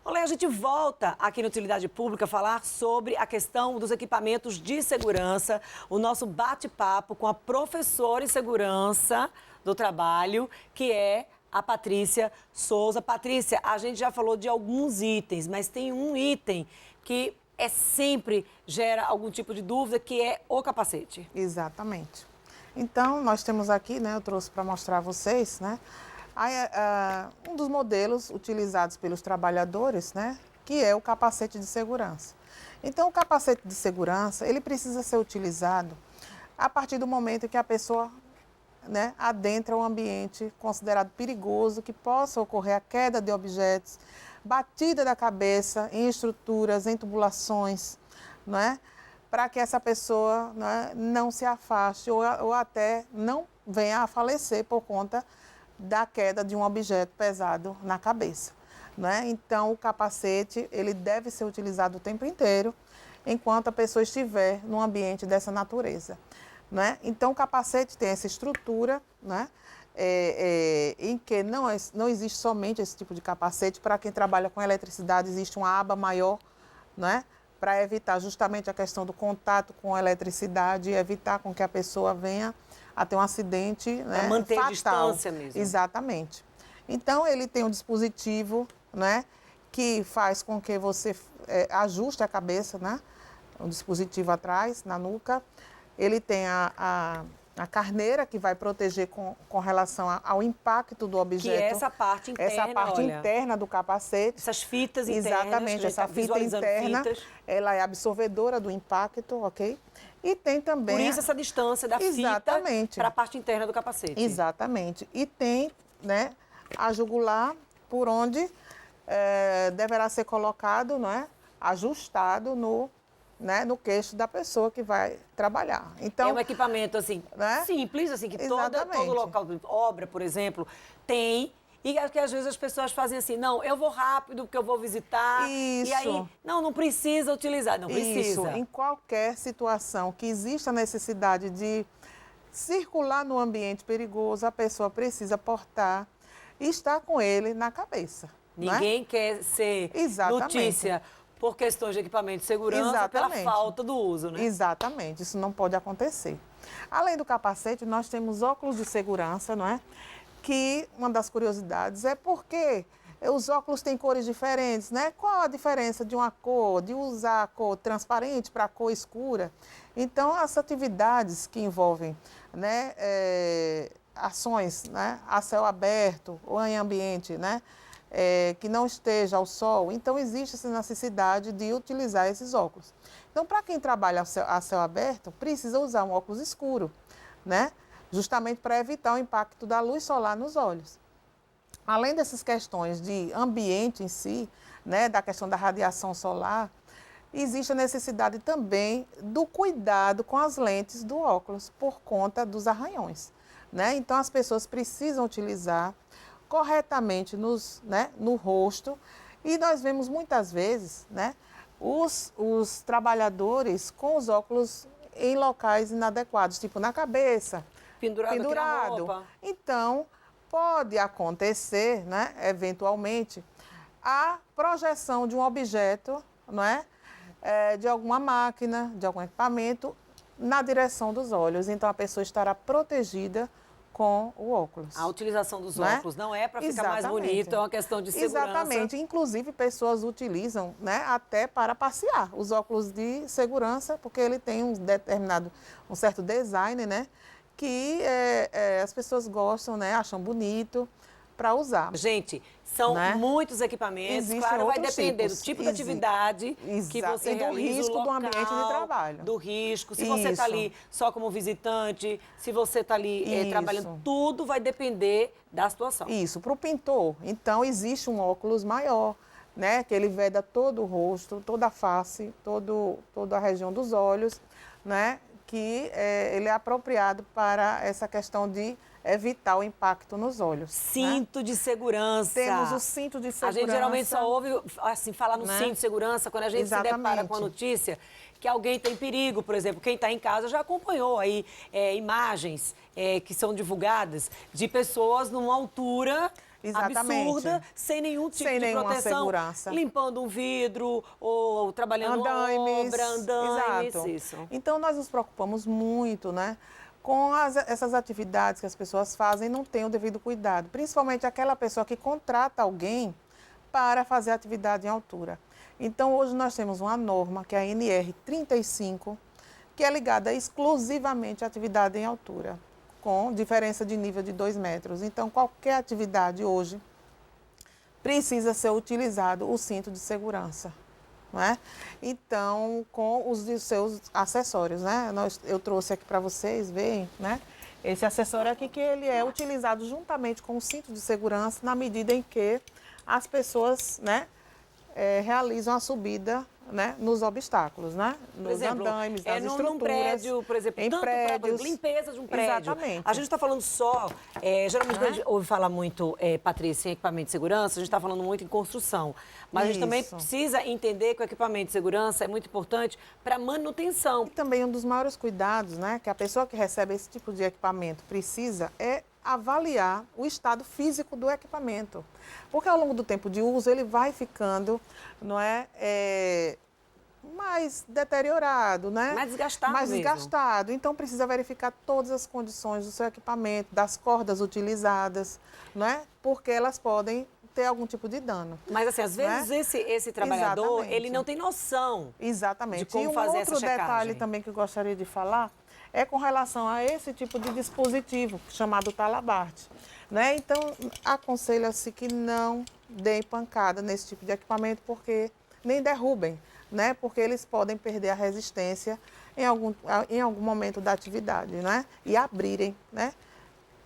Olha, a gente volta aqui no Utilidade Pública a falar sobre a questão dos equipamentos de segurança, o nosso bate-papo com a professora em segurança do trabalho, que é a Patrícia Souza. Patrícia, a gente já falou de alguns itens, mas tem um item que sempre gera algum tipo de dúvida, que é o capacete. Exatamente. Então, nós temos aqui, né, eu trouxe para mostrar a vocês, né, um dos modelos utilizados pelos trabalhadores, né, que é o capacete de segurança. Então, o capacete de segurança, ele precisa ser utilizado a partir do momento que a pessoa, né, adentra um ambiente considerado perigoso, que possa ocorrer a queda de objetos, batida da cabeça em estruturas, em tubulações, não é? Para que essa pessoa, né, não se afaste ou até não venha a falecer por conta da queda de um objeto pesado na cabeça, né? Então, o capacete, ele deve ser utilizado o tempo inteiro, enquanto a pessoa estiver num ambiente dessa natureza, né? Então, o capacete tem essa estrutura, né? Em que não existe somente esse tipo de capacete. Para quem trabalha com eletricidade, existe uma aba maior, né? Para evitar justamente a questão do contato com a eletricidade e evitar com que a pessoa venha a ter um acidente, né, para manter fatal. A distância mesmo. Exatamente. Então, ele tem um dispositivo, né, que faz com que você ajuste a cabeça, né, um dispositivo atrás, na nuca. Ele tem a carneira, que vai proteger com relação ao impacto do objeto. Que é essa parte interna, essa parte interna do capacete. Essas fitas internas. Exatamente, essa fita interna, ela é absorvedora do impacto, ok? E tem também... Por isso essa distância da fita para a parte interna do capacete. Exatamente. E tem, né, a jugular, por onde deverá ser colocado, não é, ajustado no queixo da pessoa que vai trabalhar. Então, é um equipamento assim, né, simples, assim, que todo local de obra, por exemplo, tem. E que às vezes as pessoas fazem assim, não, eu vou rápido porque eu vou visitar. Isso. E aí, não precisa utilizar, não precisa. Isso, em qualquer situação que exista necessidade de circular no ambiente perigoso, a pessoa precisa portar e estar com ele na cabeça. Ninguém quer ser notícia por questões de equipamento de segurança, pela falta do uso, né? Exatamente, isso não pode acontecer. Além do capacete, nós temos óculos de segurança, não é? Que uma das curiosidades é porque os óculos têm cores diferentes, né? Qual a diferença de uma cor, de usar a cor transparente para a cor escura? Então, as atividades que envolvem, né, ações, né, a céu aberto ou em ambiente, né, que não esteja ao sol, então existe essa necessidade de utilizar esses óculos. Então, para quem trabalha a céu aberto, precisa usar um óculos escuro, né? Justamente para evitar o impacto da luz solar nos olhos. Além dessas questões de ambiente em si, né, da questão da radiação solar, existe a necessidade também do cuidado com as lentes do óculos por conta dos arranhões, né? Então, as pessoas precisam utilizar corretamente no rosto, e nós vemos muitas vezes, né, os trabalhadores com os óculos em locais inadequados, tipo na cabeça, pendurado. Então, pode acontecer, né, eventualmente, a projeção de um objeto, não é, de alguma máquina, de algum equipamento, na direção dos olhos. Então, a pessoa estará protegida com o óculos. A utilização dos óculos não é para ficar mais bonito, é uma questão de segurança. Exatamente. Inclusive, pessoas utilizam, né, até para passear os óculos de segurança, porque ele tem um certo design, né, que as pessoas gostam, né, acham bonito para usar. Gente, são muitos equipamentos, claro, vai depender do tipo de atividade que você realiza, do risco do ambiente de trabalho. Do risco, se você está ali só como visitante, se você está ali trabalhando, tudo vai depender da situação. Isso, para o pintor, então existe um óculos maior, né, que ele veda todo o rosto, toda a face, toda a região dos olhos, né, que ele é apropriado para essa questão de evitar o impacto nos olhos. Cinto de segurança. Temos o cinto de segurança. A gente geralmente só ouve assim, falar no cinto de segurança quando a gente se depara com a notícia que alguém tem perigo. Por exemplo, quem está em casa já acompanhou aí imagens que são divulgadas de pessoas numa altura absurda, sem nenhum tipo de proteção, segurança. Limpando um vidro ou trabalhando na obra, andaimes. Exato. Isso. Então, nós nos preocupamos muito, né? Com essas atividades que as pessoas fazem, não tem o devido cuidado. Principalmente aquela pessoa que contrata alguém para fazer atividade em altura. Então, hoje nós temos uma norma, que é a NR 35, que é ligada exclusivamente à atividade em altura, com diferença de nível de 2 metros. Então, qualquer atividade hoje precisa ser utilizado o cinto de segurança. Não é? Então, com os seus acessórios, né? Eu trouxe aqui para vocês verem, né? Esse acessório aqui que ele é utilizado juntamente com o cinto de segurança na medida em que as pessoas, né, realizam a subida, né, nos obstáculos, né? Nos andaimes, nas estruturas. Num prédio, por exemplo, em prédios, limpeza de um prédio. Exatamente. A gente está falando só, geralmente quando a gente ouve falar muito, Patrícia, em equipamento de segurança, a gente está falando muito em construção. Mas a gente também precisa entender que o equipamento de segurança é muito importante para manutenção. E também um dos maiores cuidados, né, que a pessoa que recebe esse tipo de equipamento precisa é avaliar o estado físico do equipamento. Porque ao longo do tempo de uso ele vai ficando, não é, mais deteriorado, né? Mais desgastado Mais mesmo. desgastado. Então precisa verificar todas as condições do seu equipamento, das cordas utilizadas, não é? Porque elas podem ter algum tipo de dano. Mas assim, às vezes esse trabalhador, Exatamente. ele não tem noção. Exatamente. De como fazer essa checagem. Outro detalhe também que eu gostaria de falar é com relação a esse tipo de dispositivo, chamado talabarte. Né? Então, aconselha-se que não deem pancada nesse tipo de equipamento, porque nem derrubem, né? Porque eles podem perder a resistência em algum momento da atividade, né? E abrirem, né?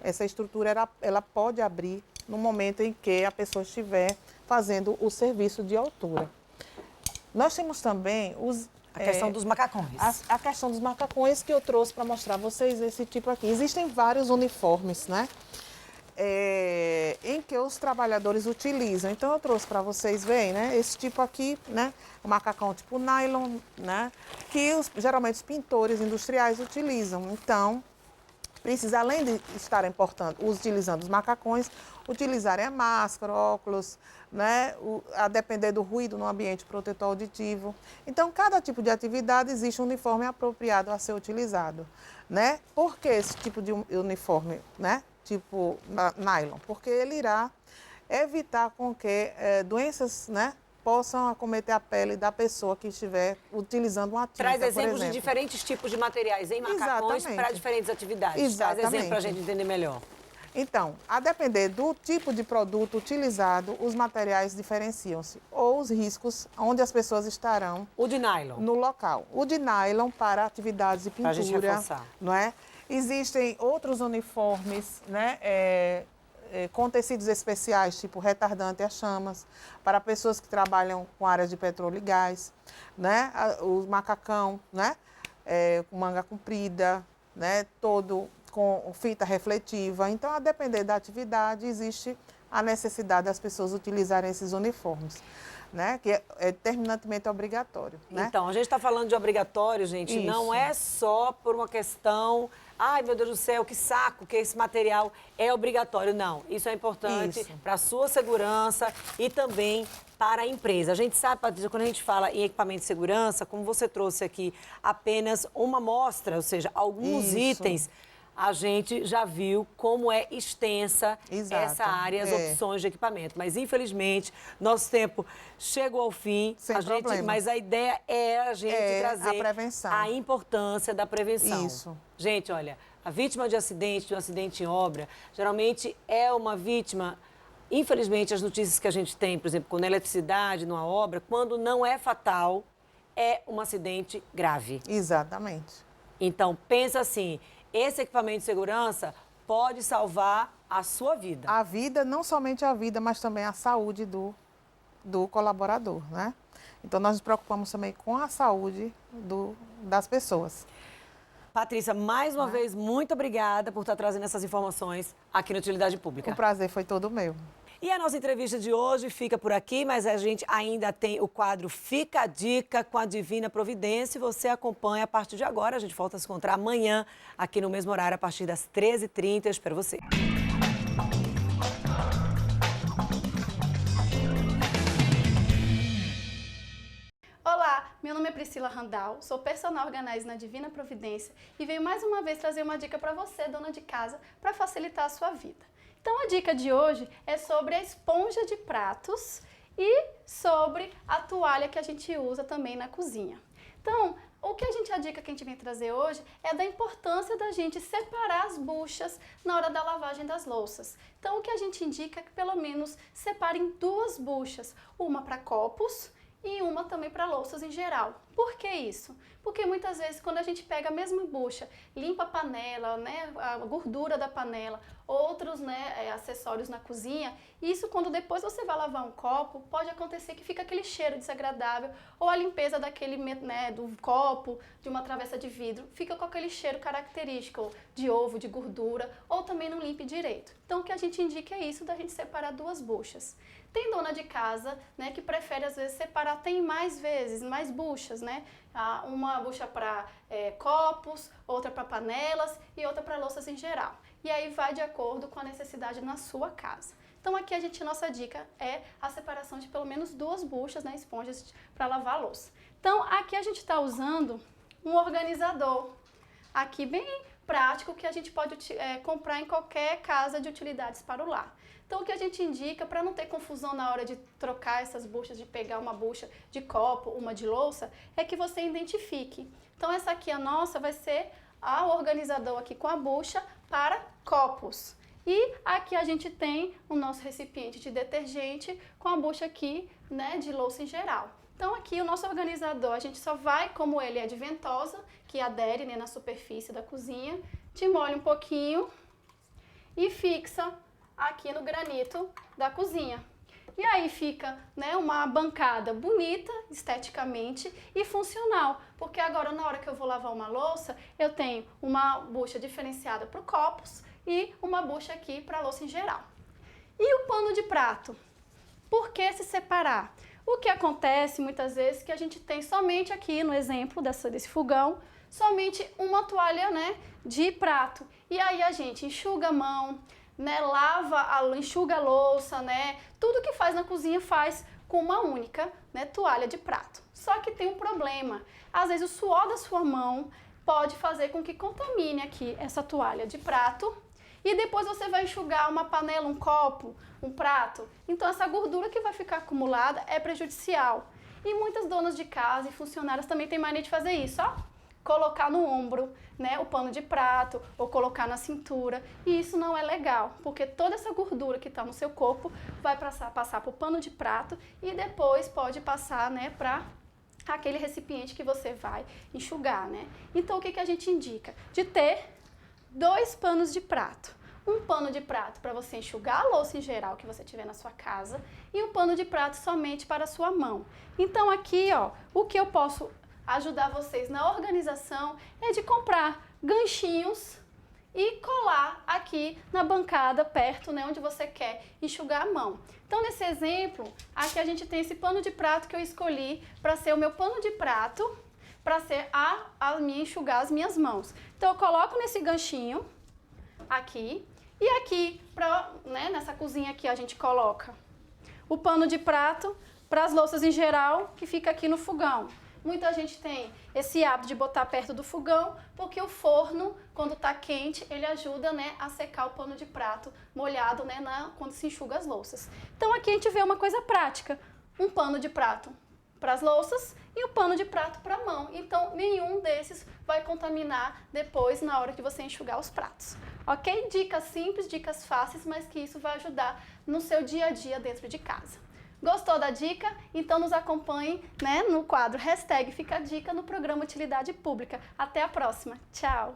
Essa estrutura, ela pode abrir no momento em que a pessoa estiver fazendo o serviço de altura. Nós temos também a questão dos macacões. A questão dos macacões que eu trouxe para mostrar a vocês esse tipo aqui. Existem vários uniformes, né? Em que os trabalhadores utilizam. Então, eu trouxe para vocês verem, né? Esse tipo aqui, né? O macacão tipo nylon, né? Que geralmente os pintores industriais utilizam. Então, precisa, além de estarem utilizando os macacões, utilizarem a máscara, óculos, né? A depender do ruído no ambiente protetor auditivo. Então, cada tipo de atividade existe um uniforme apropriado a ser utilizado, né? Por que esse tipo de uniforme, né? Tipo nylon? Porque ele irá evitar com que doenças, né, possam acometer a pele da pessoa que estiver utilizando uma tinta, Traz exemplos por exemplo. de diferentes tipos de materiais em macacões para diferentes atividades. Exatamente. Traz exemplo para a gente entender melhor. Então, a depender do tipo de produto utilizado, os materiais diferenciam-se, ou os riscos onde as pessoas estarão. O de nylon. No local. O de nylon para atividades de pintura. Para a gente reforçar. Não é? Existem outros uniformes, né? Com tecidos especiais, tipo retardante a chamas, para pessoas que trabalham com áreas de petróleo e gás, né? O macacão, né? Com manga comprida, né? Todo com fita refletiva. Então, a depender da atividade, existe a necessidade das pessoas utilizarem esses uniformes, né? Que é terminantemente obrigatório. Né? Então, a gente está falando de obrigatório, gente, Isso. Não é só por uma questão, ai meu Deus do céu, que saco, que esse material é obrigatório. Não, isso é importante para a sua segurança e também para a empresa. A gente sabe, Patrícia, quando a gente fala em equipamento de segurança, como você trouxe aqui apenas uma amostra, ou seja, alguns itens, a gente já viu como é extensa essa área, as opções de equipamento. Mas, infelizmente, nosso tempo chegou ao fim. Mas a ideia é a gente trazer a prevenção. A importância da prevenção. Isso. Gente, olha, a vítima de um acidente em obra, geralmente é uma vítima... Infelizmente, as notícias que a gente tem, por exemplo, com eletricidade numa obra, quando não é fatal, é um acidente grave. Exatamente. Então, pensa assim... Esse equipamento de segurança pode salvar a sua vida. A vida, não somente a vida, mas também a saúde do colaborador, né? Então, nós nos preocupamos também com a saúde das pessoas. Patrícia, mais uma vez, muito obrigada por estar trazendo essas informações aqui no Utilidade Pública. O prazer foi todo meu. E a nossa entrevista de hoje fica por aqui, mas a gente ainda tem o quadro Fica a Dica com a Divina Providência. Você acompanha a partir de agora. A gente volta a se encontrar amanhã, aqui no mesmo horário, a partir das 13h30. Eu espero você. Olá, meu nome é Priscila Randal, sou personal organizer na Divina Providência e venho mais uma vez trazer uma dica para você, dona de casa, para facilitar a sua vida. Então a dica de hoje é sobre a esponja de pratos e sobre a toalha que a gente usa também na cozinha. Então, a dica que a gente vem trazer hoje é da importância da gente separar as buchas na hora da lavagem das louças. Então, o que a gente indica é que pelo menos separem 2 buchas, uma para copos e uma também para louças em geral. Por que isso? Porque muitas vezes quando a gente pega a mesma bucha, limpa a panela, né, a gordura da panela, outros, né, acessórios na cozinha, isso quando depois você vai lavar um copo, pode acontecer que fica aquele cheiro desagradável, ou a limpeza daquele, né, do copo, de uma travessa de vidro, fica com aquele cheiro característico de ovo, de gordura, ou também não limpe direito. Então o que a gente indica é isso, da gente separar 2 buchas. Tem dona de casa, né, que prefere às vezes separar, tem mais vezes, mais buchas, né? Uma bucha para copos, outra para panelas e outra para louças em geral. E aí vai de acordo com a necessidade na sua casa. Então aqui nossa dica é a separação de pelo menos 2 buchas, né, esponjas para lavar a louça. Então aqui a gente está usando um organizador, aqui bem prático, que a gente pode comprar em qualquer casa de utilidades para o lar. Então o que a gente indica, para não ter confusão na hora de trocar essas buchas, de pegar uma bucha de copo, uma de louça, é que você identifique. Então essa aqui, a nossa, vai ser o organizador aqui com a bucha para copos. E aqui a gente tem o nosso recipiente de detergente com a bucha aqui, né, de louça em geral. Então aqui o nosso organizador, a gente só vai, como ele é de ventosa, que adere, né, na superfície da cozinha, te molha um pouquinho e fixa aqui no granito da cozinha. E aí fica, né, uma bancada bonita, esteticamente e funcional, porque agora na hora que eu vou lavar uma louça, eu tenho uma bucha diferenciada para copos e uma bucha aqui para louça em geral. E o pano de prato? Por que se separar? O que acontece muitas vezes é que a gente tem somente aqui no exemplo desse fogão, somente uma toalha, né, de prato. E aí a gente enxuga a mão, né, enxuga a louça, né, tudo que faz na cozinha faz com uma única, né, toalha de prato. Só que tem um problema, às vezes o suor da sua mão pode fazer com que contamine aqui essa toalha de prato e depois você vai enxugar uma panela, um copo, um prato. Então essa gordura que vai ficar acumulada é prejudicial. E muitas donas de casa e funcionárias também têm mania de fazer isso, ó. Colocar no ombro, né, o pano de prato, ou colocar na cintura, e isso não é legal, porque toda essa gordura que está no seu corpo vai passar para o pano de prato e depois pode passar, né, para aquele recipiente que você vai enxugar, né. Então o que a gente indica? De ter 2 panos de prato. Um pano de prato para você enxugar a louça em geral que você tiver na sua casa e um pano de prato somente para a sua mão. Então aqui, ó, o que eu posso ajudar vocês na organização é de comprar ganchinhos e colar aqui na bancada perto, né, onde você quer enxugar a mão. Então nesse exemplo, aqui a gente tem esse pano de prato que eu escolhi para ser o meu pano de prato, para ser enxugar as minhas mãos. Então eu coloco nesse ganchinho aqui e aqui, né, nessa cozinha aqui a gente coloca o pano de prato para as louças em geral, que fica aqui no fogão. Muita gente tem esse hábito de botar perto do fogão, porque o forno, quando está quente, ele ajuda, né, a secar o pano de prato molhado, né, quando se enxuga as louças. Então aqui a gente vê uma coisa prática, um pano de prato para as louças e um pano de prato para a mão. Então nenhum desses vai contaminar depois na hora que você enxugar os pratos. Ok? Dicas simples, dicas fáceis, mas que isso vai ajudar no seu dia a dia dentro de casa. Gostou da dica? Então nos acompanhe, né, no quadro #FicaDica no programa Utilidade Pública. Até a próxima. Tchau!